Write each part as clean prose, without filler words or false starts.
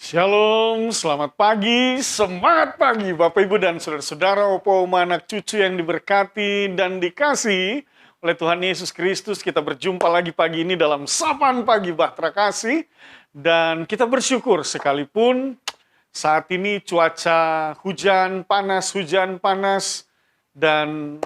Shalom, selamat pagi, semangat pagi Bapak Ibu dan Saudara-saudara, Opa Oma, anak cucu yang diberkati dan dikasihi oleh Tuhan Yesus Kristus. Kita berjumpa lagi pagi ini dalam Sapaan Pagi Bahtera Kasih. Dan kita bersyukur sekalipun saat ini cuaca hujan panas, dan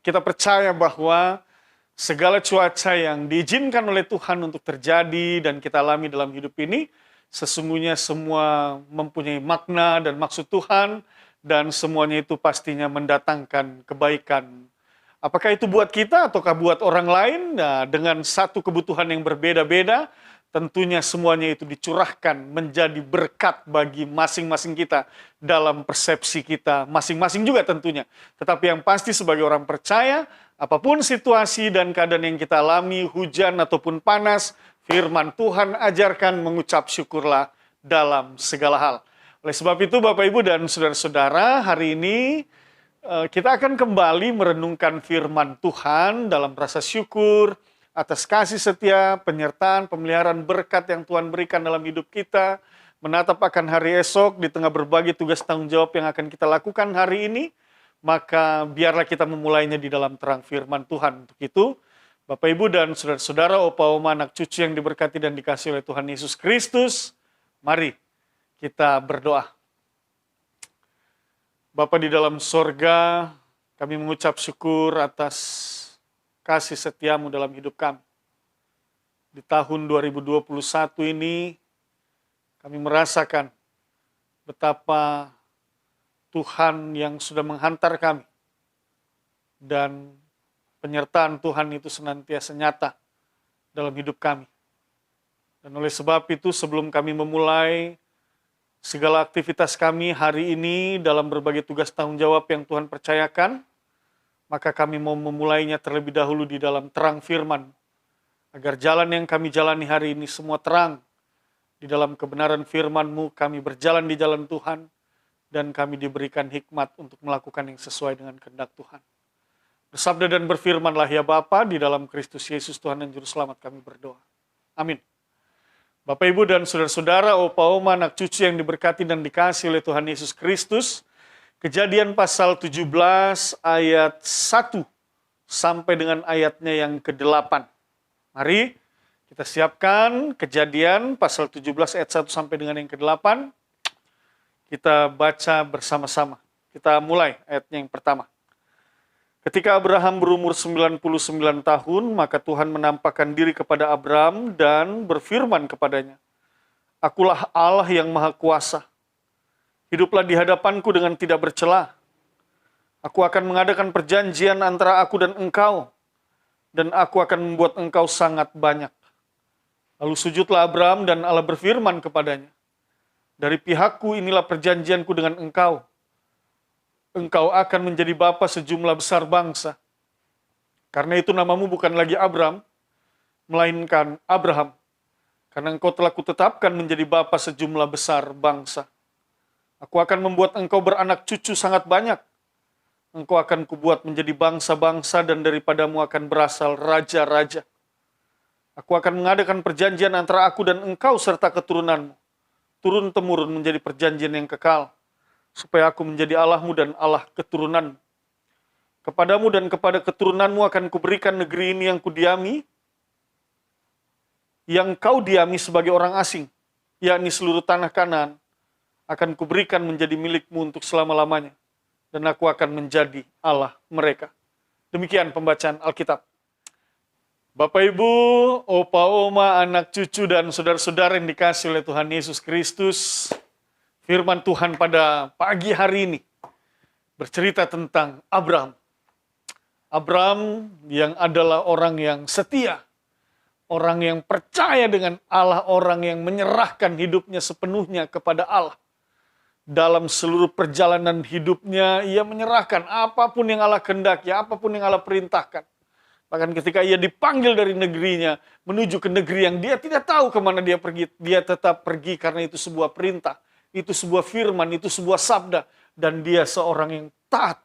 kita percaya bahwa segala cuaca yang diizinkan oleh Tuhan untuk terjadi dan kita alami dalam hidup ini, sesungguhnya semua mempunyai makna dan maksud Tuhan, dan semuanya itu pastinya mendatangkan kebaikan. Apakah itu buat kita ataukah buat orang lain? Nah, dengan satu kebutuhan yang berbeda-beda, tentunya semuanya itu dicurahkan menjadi berkat bagi masing-masing kita dalam persepsi kita masing-masing juga tentunya. Tetapi yang pasti sebagai orang percaya, apapun situasi dan keadaan yang kita alami, hujan ataupun panas, firman Tuhan ajarkan mengucap syukurlah dalam segala hal. Oleh sebab itu Bapak Ibu dan Saudara-saudara, hari ini kita akan kembali merenungkan firman Tuhan dalam rasa syukur atas kasih setia, penyertaan, pemeliharaan berkat yang Tuhan berikan dalam hidup kita, menatap akan hari esok di tengah berbagai tugas tanggung jawab yang akan kita lakukan hari ini, maka biarlah kita memulainya di dalam terang firman Tuhan. Untuk itu, Bapak Ibu dan Saudara-saudara, Opa Oma, anak cucu yang diberkati dan dikasihi oleh Tuhan Yesus Kristus, mari kita berdoa. Bapa di dalam sorga, kami mengucap syukur atas kasih setiamu dalam hidup kami. Di tahun 2021 ini, kami merasakan betapa Tuhan yang sudah menghantar kami, dan penyertaan Tuhan itu senantiasa nyata dalam hidup kami. Dan oleh sebab itu, sebelum kami memulai segala aktivitas kami hari ini dalam berbagai tugas tanggung jawab yang Tuhan percayakan, maka kami mau memulainya terlebih dahulu di dalam terang firman, agar jalan yang kami jalani hari ini semua terang. Di dalam kebenaran firman-Mu kami berjalan di jalan Tuhan, dan kami diberikan hikmat untuk melakukan yang sesuai dengan kehendak Tuhan. Bersabda dan berfirmanlah ya Bapa, di dalam Kristus Yesus Tuhan dan Juru Selamat kami berdoa. Amin. Bapak Ibu dan Saudara-saudara, Opa Oma, anak cucu yang diberkati dan dikasihi oleh Tuhan Yesus Kristus, Kejadian pasal 17 ayat 1 sampai dengan ayatnya yang ke-8. Mari kita siapkan Kejadian pasal 17 ayat 1 sampai dengan yang ke-8. Kita baca bersama-sama. Kita mulai ayatnya yang pertama. Ketika Abraham berumur 99 tahun, maka Tuhan menampakkan diri kepada Abraham dan berfirman kepadanya, "Akulah Allah yang Maha Kuasa. Hiduplah di hadapanku dengan tidak bercela. Aku akan mengadakan perjanjian antara aku dan engkau, dan aku akan membuat engkau sangat banyak." Lalu sujudlah Abraham, dan Allah berfirman kepadanya, "Dari pihakku inilah perjanjianku dengan engkau. Engkau akan menjadi bapa sejumlah besar bangsa. Karena itu namamu bukan lagi Abram, melainkan Abraham. Karena engkau telah kutetapkan menjadi bapa sejumlah besar bangsa. Aku akan membuat engkau beranak cucu sangat banyak. Engkau akan kubuat menjadi bangsa-bangsa, dan daripadamu akan berasal raja-raja. Aku akan mengadakan perjanjian antara aku dan engkau serta keturunanmu, turun-temurun menjadi perjanjian yang kekal, supaya aku menjadi Allahmu dan Allah keturunanmu. Kepadamu dan kepada keturunanmu akan kuberikan negeri ini yang kudiami, yang kau diami sebagai orang asing, yakni seluruh tanah Kanaan, akan kuberikan menjadi milikmu untuk selama-lamanya, dan aku akan menjadi Allah mereka." Demikian pembacaan Alkitab. Bapak Ibu, Opa Oma, anak cucu dan saudara-saudara yang dikasihi oleh Tuhan Yesus Kristus, firman Tuhan pada pagi hari ini bercerita tentang Abraham. Abraham yang adalah orang yang setia, orang yang percaya dengan Allah, orang yang menyerahkan hidupnya sepenuhnya kepada Allah. Dalam seluruh perjalanan hidupnya, ia menyerahkan apapun yang Allah kehendaki, apapun yang Allah perintahkan. Bahkan ketika ia dipanggil dari negerinya menuju ke negeri yang dia tidak tahu kemana dia pergi, dia tetap pergi karena itu sebuah perintah. Itu sebuah firman, itu sebuah sabda, dan dia seorang yang taat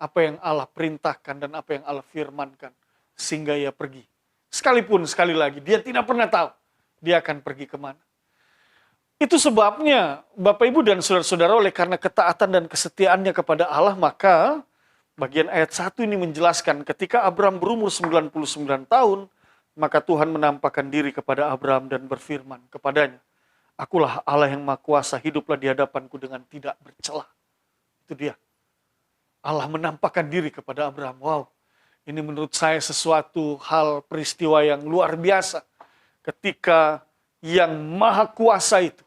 apa yang Allah perintahkan dan apa yang Allah firmankan, sehingga ia pergi. Sekalipun sekali lagi dia tidak pernah tahu dia akan pergi kemana. Itu sebabnya Bapak Ibu dan saudara-saudara, oleh karena ketaatan dan kesetiaannya kepada Allah, maka bagian ayat 1 ini menjelaskan ketika Abraham berumur 99 tahun, maka Tuhan menampakkan diri kepada Abraham dan berfirman kepadanya, "Akulah Allah yang Maha Kuasa, hiduplah di hadapanku dengan tidak bercela." Itu dia. Allah menampakkan diri kepada Abraham. Wow, ini menurut saya sesuatu hal peristiwa yang luar biasa. Ketika yang Maha Kuasa itu,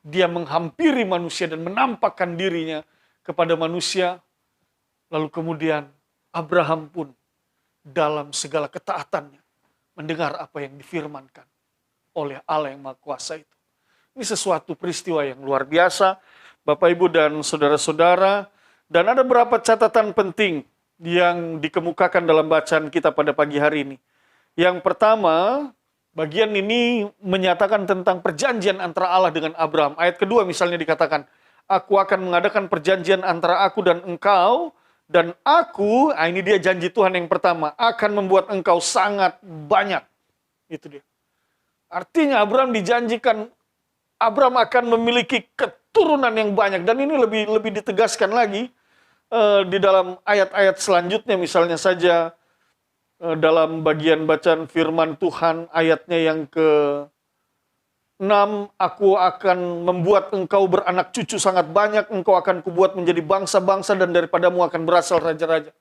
dia menghampiri manusia dan menampakkan dirinya kepada manusia. Lalu kemudian Abraham pun dalam segala ketaatannya mendengar apa yang difirmankan oleh Allah yang Maha Kuasa itu. Ini sesuatu peristiwa yang luar biasa, Bapak Ibu dan saudara-saudara. Dan ada beberapa catatan penting yang dikemukakan dalam bacaan kita pada pagi hari ini. Yang pertama, bagian ini menyatakan tentang perjanjian antara Allah dengan Abraham. Ayat kedua misalnya dikatakan, "Aku akan mengadakan perjanjian antara aku dan engkau, dan aku," ini dia janji Tuhan yang pertama, "akan membuat engkau sangat banyak." Itu dia. Artinya Abraham dijanjikan, Abraham akan memiliki keturunan yang banyak. Dan ini lebih ditegaskan lagi di dalam ayat-ayat selanjutnya, misalnya saja dalam bagian bacaan firman Tuhan ayatnya yang ke-6, "Aku akan membuat engkau beranak cucu sangat banyak, engkau akan kubuat menjadi bangsa-bangsa dan daripadamu akan berasal raja-raja."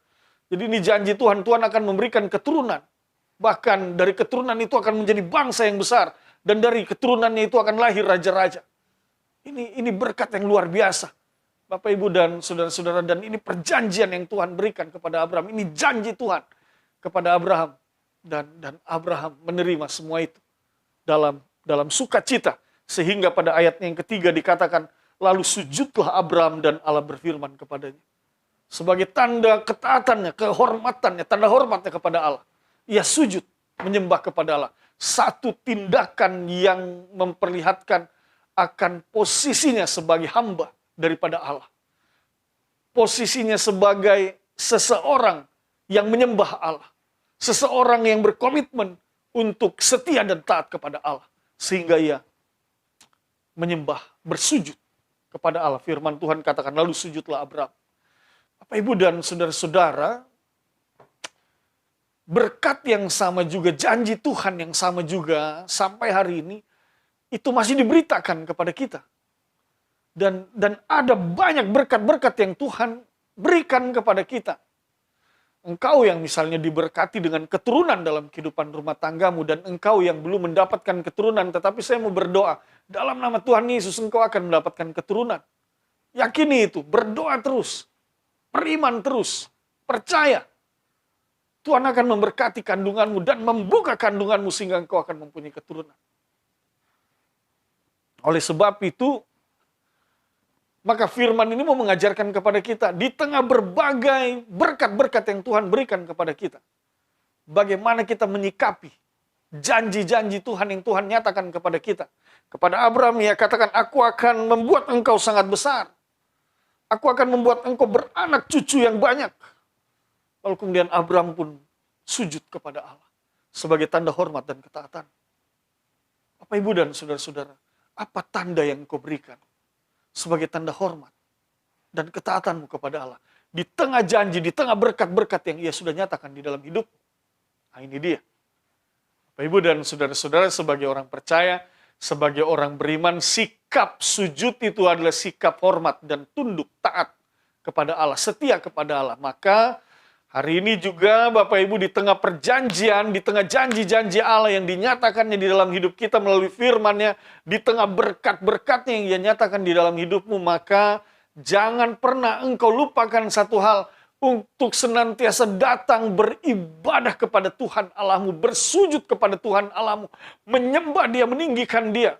Jadi ini janji Tuhan, Tuhan akan memberikan keturunan. Bahkan dari keturunan itu akan menjadi bangsa yang besar, dan dari keturunannya itu akan lahir raja-raja. Ini berkat yang luar biasa, Bapak Ibu dan saudara-saudara, dan ini perjanjian yang Tuhan berikan kepada Abraham. Ini janji Tuhan kepada Abraham, dan Abraham menerima semua itu dalam sukacita, sehingga pada ayatnya yang ketiga dikatakan, "Lalu sujudlah Abraham dan Allah berfirman kepadanya." Sebagai tanda ketaatannya, kehormatannya, tanda hormatnya kepada Allah, ia sujud menyembah kepada Allah. Satu tindakan yang memperlihatkan akan posisinya sebagai hamba daripada Allah. Posisinya sebagai seseorang yang menyembah Allah. Seseorang yang berkomitmen untuk setia dan taat kepada Allah. Sehingga ia menyembah, bersujud kepada Allah. Firman Tuhan katakan, "Lalu sujudlah Abraham." Bapak Ibu dan saudara-saudara, berkat yang sama juga, janji Tuhan yang sama juga sampai hari ini itu masih diberitakan kepada kita. Dan ada banyak berkat-berkat yang Tuhan berikan kepada kita. Engkau yang misalnya diberkati dengan keturunan dalam kehidupan rumah tanggamu, dan engkau yang belum mendapatkan keturunan, tetapi saya mau berdoa, dalam nama Tuhan Yesus engkau akan mendapatkan keturunan. Yakini itu, berdoa terus, beriman terus, percaya. Tuhan akan memberkati kandunganmu dan membuka kandunganmu sehingga engkau akan mempunyai keturunan. Oleh sebab itu, maka firman ini mau mengajarkan kepada kita, di tengah berbagai berkat-berkat yang Tuhan berikan kepada kita, bagaimana kita menyikapi janji-janji Tuhan yang Tuhan nyatakan kepada kita. Kepada Abraham ia katakan, "Aku akan membuat engkau sangat besar. Aku akan membuat engkau beranak cucu yang banyak." Lalu kemudian Abraham pun sujud kepada Allah sebagai tanda hormat dan ketaatan. Bapak Ibu dan saudara-saudara, apa tanda yang engkau berikan sebagai tanda hormat dan ketaatanmu kepada Allah? Di tengah janji, di tengah berkat-berkat yang ia sudah nyatakan di dalam hidup. Nah ini dia. Bapak Ibu dan saudara-saudara, sebagai orang percaya, sebagai orang beriman, sikap sujud itu adalah sikap hormat dan tunduk taat kepada Allah, setia kepada Allah. Maka hari ini juga Bapak Ibu, di tengah perjanjian, di tengah janji-janji Allah yang dinyatakannya di dalam hidup kita melalui firman-Nya, di tengah berkat-berkatnya yang ia nyatakan di dalam hidupmu, maka jangan pernah engkau lupakan satu hal, untuk senantiasa datang beribadah kepada Tuhan Allahmu, bersujud kepada Tuhan Allahmu, menyembah Dia, meninggikan Dia,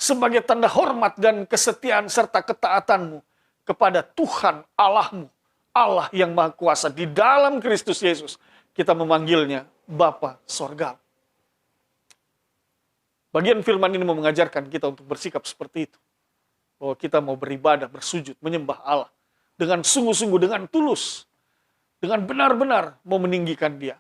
sebagai tanda hormat dan kesetiaan serta ketaatanmu kepada Tuhan Allahmu, Allah yang Maha Kuasa. Di dalam Kristus Yesus kita memanggilnya Bapa Sorgawi. Bagian firman ini mau mengajarkan kita untuk bersikap seperti itu. Bahwa kita mau beribadah, bersujud, menyembah Allah dengan sungguh-sungguh, dengan tulus, dengan benar-benar mau meninggikan Dia.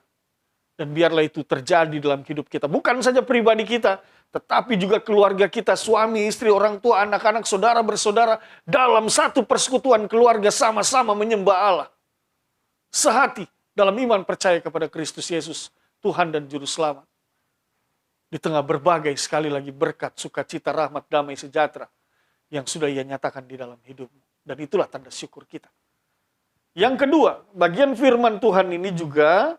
Dan biarlah itu terjadi dalam hidup kita. Bukan saja pribadi kita, tetapi juga keluarga kita, suami, istri, orang tua, anak-anak, saudara, bersaudara. Dalam satu persekutuan keluarga sama-sama menyembah Allah. Sehati dalam iman percaya kepada Kristus Yesus, Tuhan dan Juru Selamat. Di tengah berbagai sekali lagi berkat, sukacita, rahmat, damai, sejahtera yang sudah Ia nyatakan di dalam hidupmu. Dan itulah tanda syukur kita. Yang kedua, bagian firman Tuhan ini juga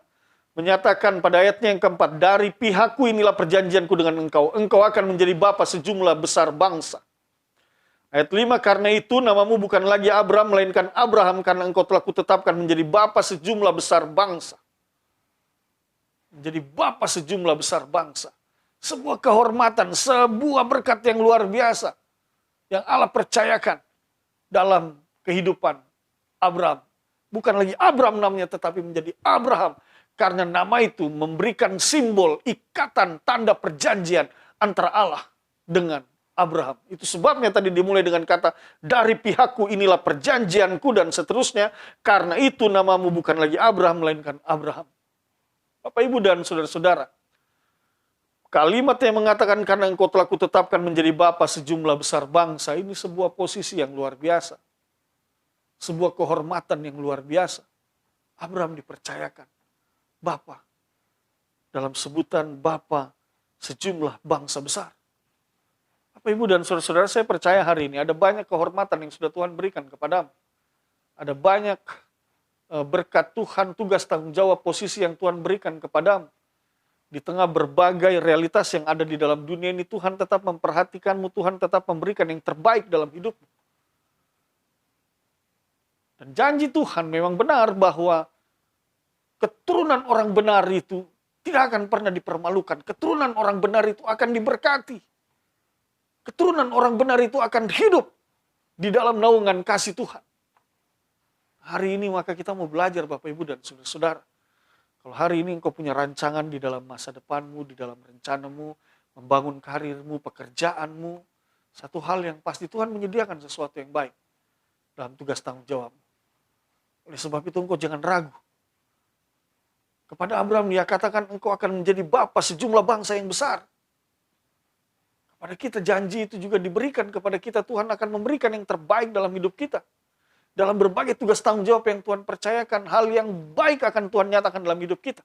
menyatakan pada ayatnya yang keempat, dari pihakku inilah perjanjianku dengan engkau. Engkau akan menjadi bapa sejumlah besar bangsa. Ayat 5, karena itu namamu bukan lagi Abram, melainkan Abraham, karena engkau telah kutetapkan menjadi bapa sejumlah besar bangsa. Menjadi bapa sejumlah besar bangsa. Sebuah kehormatan, sebuah berkat yang luar biasa. Yang Allah percayakan dalam kehidupan Abraham. Bukan lagi Abram namanya, tetapi menjadi Abraham. Karena nama itu memberikan simbol, ikatan, tanda perjanjian antara Allah dengan Abraham. Itu sebabnya tadi dimulai dengan kata, dari pihakku inilah perjanjianku dan seterusnya. Karena itu namamu bukan lagi Abraham, melainkan Abraham. Bapak, Ibu, dan saudara-saudara. Kalimat yang mengatakan karena engkau telah kutetapkan menjadi bapa sejumlah besar bangsa. Ini sebuah posisi yang luar biasa. Sebuah kehormatan yang luar biasa. Abraham dipercayakan Bapa, dalam sebutan Bapa sejumlah bangsa besar. Bapak, Ibu, dan saudara-saudara, saya percaya hari ini ada banyak kehormatan yang sudah Tuhan berikan kepadamu. Ada banyak berkat Tuhan, tugas tanggung jawab, posisi yang Tuhan berikan kepadamu. Di tengah berbagai realitas yang ada di dalam dunia ini, Tuhan tetap memperhatikanmu, Tuhan tetap memberikan yang terbaik dalam hidupmu. Dan janji Tuhan memang benar bahwa keturunan orang benar itu tidak akan pernah dipermalukan. Keturunan orang benar itu akan diberkati. Keturunan orang benar itu akan hidup di dalam naungan kasih Tuhan. Hari ini maka kita mau belajar Bapak, Ibu, dan saudara-saudara. Kalau hari ini engkau punya rancangan di dalam masa depanmu, di dalam rencanamu, membangun karirmu, pekerjaanmu, satu hal yang pasti Tuhan menyediakan sesuatu yang baik dalam tugas tanggung jawabmu. Oleh sebab itu engkau jangan ragu. Kepada Abraham Dia katakan engkau akan menjadi bapa sejumlah bangsa yang besar. Kepada kita janji itu juga diberikan kepada kita. Tuhan akan memberikan yang terbaik dalam hidup kita. Dalam berbagai tugas tanggung jawab yang Tuhan percayakan, hal yang baik akan Tuhan nyatakan dalam hidup kita.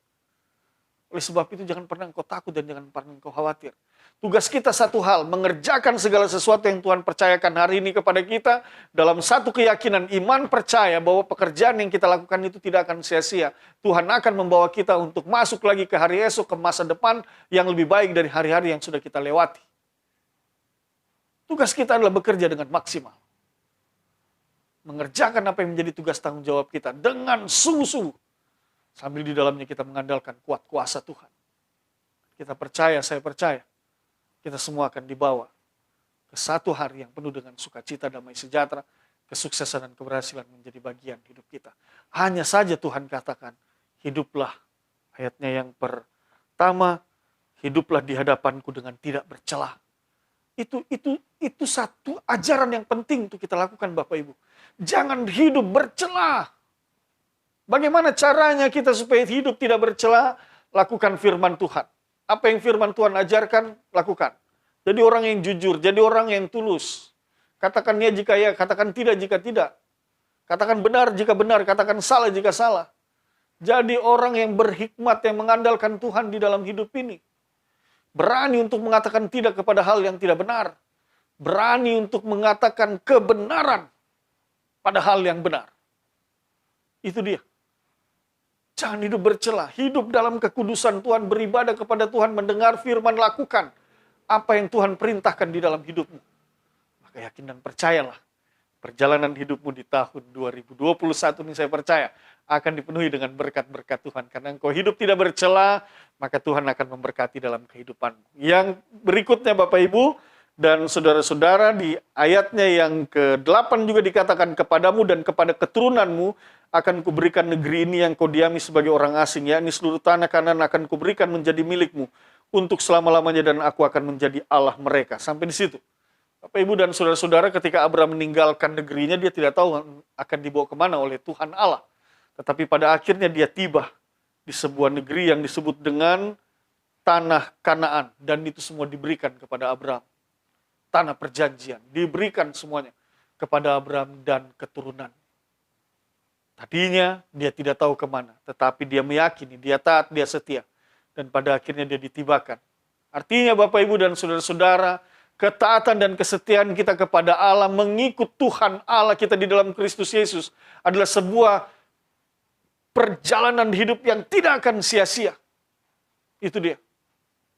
Oleh sebab itu jangan pernah engkau takut dan jangan pernah engkau khawatir. Tugas kita satu hal, mengerjakan segala sesuatu yang Tuhan percayakan hari ini kepada kita dalam satu keyakinan, iman percaya bahwa pekerjaan yang kita lakukan itu tidak akan sia-sia. Tuhan akan membawa kita untuk masuk lagi ke hari esok, ke masa depan yang lebih baik dari hari-hari yang sudah kita lewati. Tugas kita adalah bekerja dengan maksimal. Mengerjakan apa yang menjadi tugas tanggung jawab kita dengan sungguh-sungguh. Sambil di dalamnya kita mengandalkan kuat kuasa Tuhan. Kita percaya, saya percaya. Kita semua akan dibawa ke satu hari yang penuh dengan sukacita, damai sejahtera, kesuksesan dan keberhasilan menjadi bagian hidup kita. Hanya saja Tuhan katakan, hiduplah, ayatnya yang pertama, hiduplah di hadapanku dengan tidak bercela. Itu satu ajaran yang penting untuk kita lakukan Bapak Ibu. Jangan hidup bercela. Bagaimana caranya kita supaya hidup tidak bercela? Lakukan firman Tuhan. Apa yang firman Tuhan ajarkan, lakukan. Jadi orang yang jujur, jadi orang yang tulus. Katakan ya jika ya, katakan tidak jika tidak. Katakan benar jika benar, katakan salah jika salah. Jadi orang yang berhikmat, yang mengandalkan Tuhan di dalam hidup ini. Berani untuk mengatakan tidak kepada hal yang tidak benar. Berani untuk mengatakan kebenaran pada hal yang benar. Itu dia. Jangan hidup bercela, hidup dalam kekudusan Tuhan, beribadah kepada Tuhan, mendengar firman, lakukan apa yang Tuhan perintahkan di dalam hidupmu. Maka yakin dan percayalah, perjalanan hidupmu di tahun 2021 ini saya percaya akan dipenuhi dengan berkat-berkat Tuhan. Karena engkau hidup tidak bercela, maka Tuhan akan memberkati dalam kehidupanmu. Yang berikutnya Bapak Ibu dan saudara-saudara, di ayatnya yang ke-8 juga dikatakan kepadamu dan kepada keturunanmu akan kuberikan negeri ini yang kau diami sebagai orang asing, yakni seluruh tanah kanan akan kuberikan menjadi milikmu untuk selama-lamanya dan aku akan menjadi Allah mereka. Sampai di situ. Bapak Ibu dan saudara-saudara, ketika Abraham meninggalkan negerinya, dia tidak tahu akan dibawa kemana oleh Tuhan Allah. Tetapi pada akhirnya dia tiba di sebuah negeri yang disebut dengan tanah Kanaan, dan itu semua diberikan kepada Abraham. Tanah perjanjian diberikan semuanya kepada Abraham dan keturunan. Tadinya dia tidak tahu kemana, tetapi dia meyakini, dia taat, dia setia. Dan pada akhirnya dia ditibakan. Artinya Bapak Ibu dan saudara-saudara, ketaatan dan kesetiaan kita kepada Allah, mengikut Tuhan Allah kita di dalam Kristus Yesus adalah sebuah perjalanan hidup yang tidak akan sia-sia. Itu dia.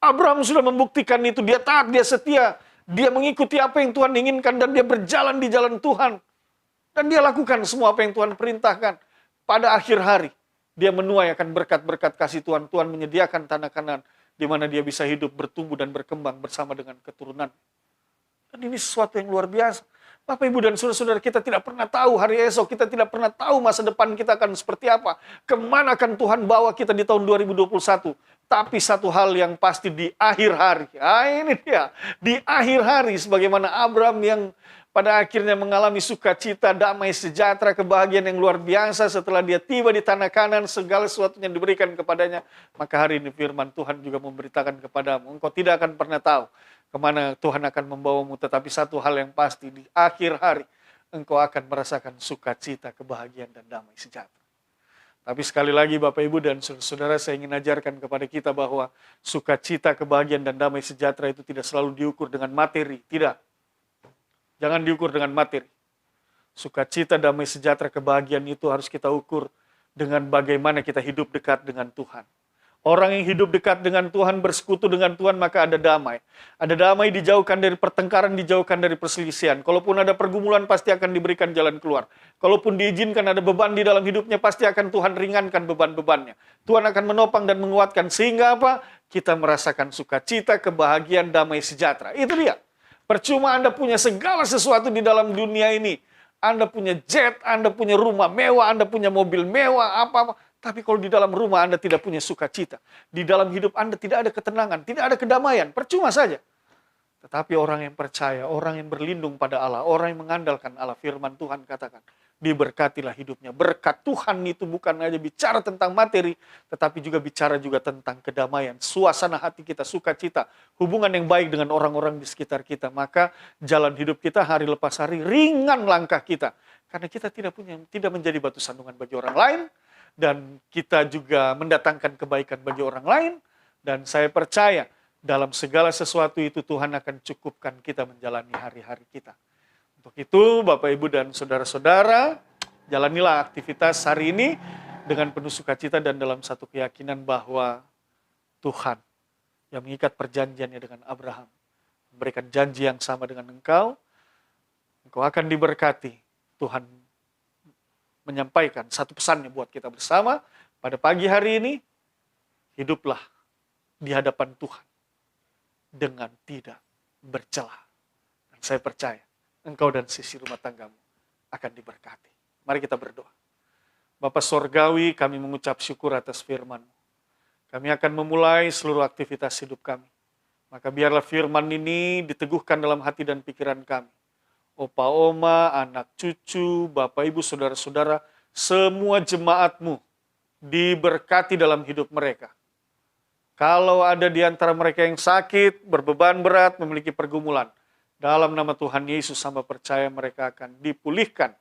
Abraham sudah membuktikan itu, dia taat, dia setia. Dia mengikuti apa yang Tuhan inginkan dan dia berjalan di jalan Tuhan. Dan dia lakukan semua apa yang Tuhan perintahkan. Pada akhir hari, dia menuai akan berkat-berkat kasih Tuhan. Tuhan menyediakan tanah Kanaan di mana dia bisa hidup, bertumbuh dan berkembang bersama dengan keturunan. Dan ini sesuatu yang luar biasa. Bapak, Ibu, dan saudara-saudara, kita tidak pernah tahu hari esok, kita tidak pernah tahu masa depan kita akan seperti apa. Kemana akan Tuhan bawa kita di tahun 2021. Tapi satu hal yang pasti di akhir hari, ini dia, di akhir hari, sebagaimana Abraham yang pada akhirnya mengalami sukacita, damai, sejahtera, kebahagiaan yang luar biasa setelah dia tiba di tanah Kanaan, segala sesuatunya diberikan kepadanya. Maka hari ini firman Tuhan juga memberitakan kepadamu, engkau tidak akan pernah tahu kemana Tuhan akan membawamu, tetapi satu hal yang pasti, di akhir hari engkau akan merasakan sukacita, kebahagiaan, dan damai sejahtera. Tapi sekali lagi Bapak Ibu dan saudara, saya ingin ajarkan kepada kita bahwa sukacita, kebahagiaan, dan damai sejahtera itu tidak selalu diukur dengan materi. Tidak. Jangan diukur dengan materi. Sukacita, damai sejahtera, kebahagiaan itu harus kita ukur dengan bagaimana kita hidup dekat dengan Tuhan. Orang yang hidup dekat dengan Tuhan, bersekutu dengan Tuhan, maka ada damai. Ada damai, dijauhkan dari pertengkaran, dijauhkan dari perselisihan. Kalaupun ada pergumulan, pasti akan diberikan jalan keluar. Kalaupun diizinkan ada beban di dalam hidupnya, pasti akan Tuhan ringankan beban-bebannya. Tuhan akan menopang dan menguatkan. Sehingga apa? Kita merasakan sukacita, kebahagiaan, damai sejahtera. Itu dia. Percuma Anda punya segala sesuatu di dalam dunia ini. Anda punya jet, Anda punya rumah mewah, Anda punya mobil mewah, apa-apa. Tapi kalau di dalam rumah Anda tidak punya sukacita, di dalam hidup Anda tidak ada ketenangan, tidak ada kedamaian, percuma saja. Tetapi orang yang percaya, orang yang berlindung pada Allah, orang yang mengandalkan Allah, firman Tuhan katakan, diberkatilah hidupnya. Berkat Tuhan itu bukan hanya bicara tentang materi, tetapi juga bicara juga tentang kedamaian, suasana hati kita, sukacita, hubungan yang baik dengan orang-orang di sekitar kita. Maka jalan hidup kita hari lepas hari, ringan langkah kita. Karena kita tidak menjadi batu sandungan bagi orang lain, dan kita juga mendatangkan kebaikan bagi orang lain. Dan saya percaya dalam segala sesuatu itu Tuhan akan cukupkan kita menjalani hari-hari kita. Untuk itu Bapak, Ibu, dan saudara-saudara, jalanilah aktivitas hari ini dengan penuh sukacita dan dalam satu keyakinan bahwa Tuhan yang mengikat perjanjiannya dengan Abraham, memberikan janji yang sama dengan engkau akan diberkati. Tuhan menyampaikan satu pesannya buat kita bersama pada pagi hari ini, hiduplah di hadapan Tuhan dengan tidak bercela. Dan saya percaya engkau dan sisi rumah tanggamu akan diberkati. Mari kita berdoa. Bapa Sorgawi, kami mengucap syukur atas firman-Mu. Kami akan memulai seluruh aktivitas hidup kami. Maka biarlah firman ini diteguhkan dalam hati dan pikiran kami. Opa, oma, anak, cucu, Bapak, Ibu, saudara-saudara, semua jemaat-Mu diberkati dalam hidup mereka. Kalau ada di antara mereka yang sakit, berbeban berat, memiliki pergumulan, dalam nama Tuhan Yesus, hamba percaya mereka akan dipulihkan,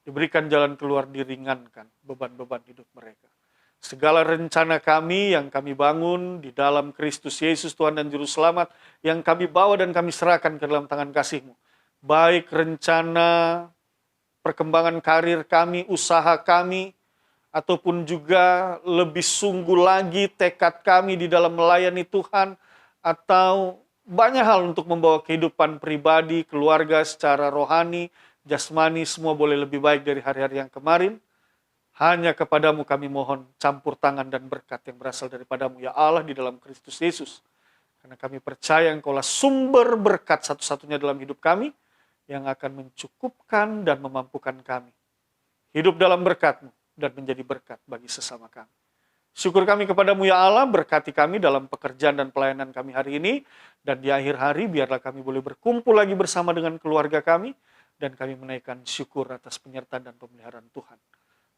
diberikan jalan keluar, diringankan beban-beban hidup mereka. Segala rencana kami yang kami bangun di dalam Kristus Yesus, Tuhan dan Juru Selamat, yang kami bawa dan kami serahkan ke dalam tangan kasih-Mu. Baik rencana perkembangan karir kami, usaha kami, ataupun juga lebih sungguh lagi tekad kami di dalam melayani Tuhan, atau banyak hal untuk membawa kehidupan pribadi, keluarga secara rohani, jasmani, semua boleh lebih baik dari hari-hari yang kemarin. Hanya kepadamu kami mohon campur tangan dan berkat yang berasal daripadamu, ya Allah, di dalam Kristus Yesus. Karena kami percaya Engkaulah sumber berkat satu-satunya dalam hidup kami, yang akan mencukupkan dan memampukan kami hidup dalam berkat-Mu dan menjadi berkat bagi sesama kami. Syukur kami kepadamu, ya Allah, berkati kami dalam pekerjaan dan pelayanan kami hari ini, dan di akhir hari biarlah kami boleh berkumpul lagi bersama dengan keluarga kami, dan kami menaikkan syukur atas penyertaan dan pemeliharaan Tuhan.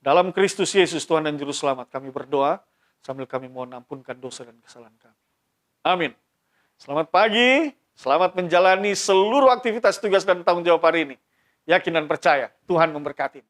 Dalam Kristus Yesus, Tuhan dan Juru Selamat, kami berdoa, sambil kami mohon ampunkan dosa dan kesalahan kami. Amin. Selamat pagi, selamat menjalani seluruh aktivitas tugas dan tanggung jawab hari ini. Yakin dan percaya, Tuhan memberkati.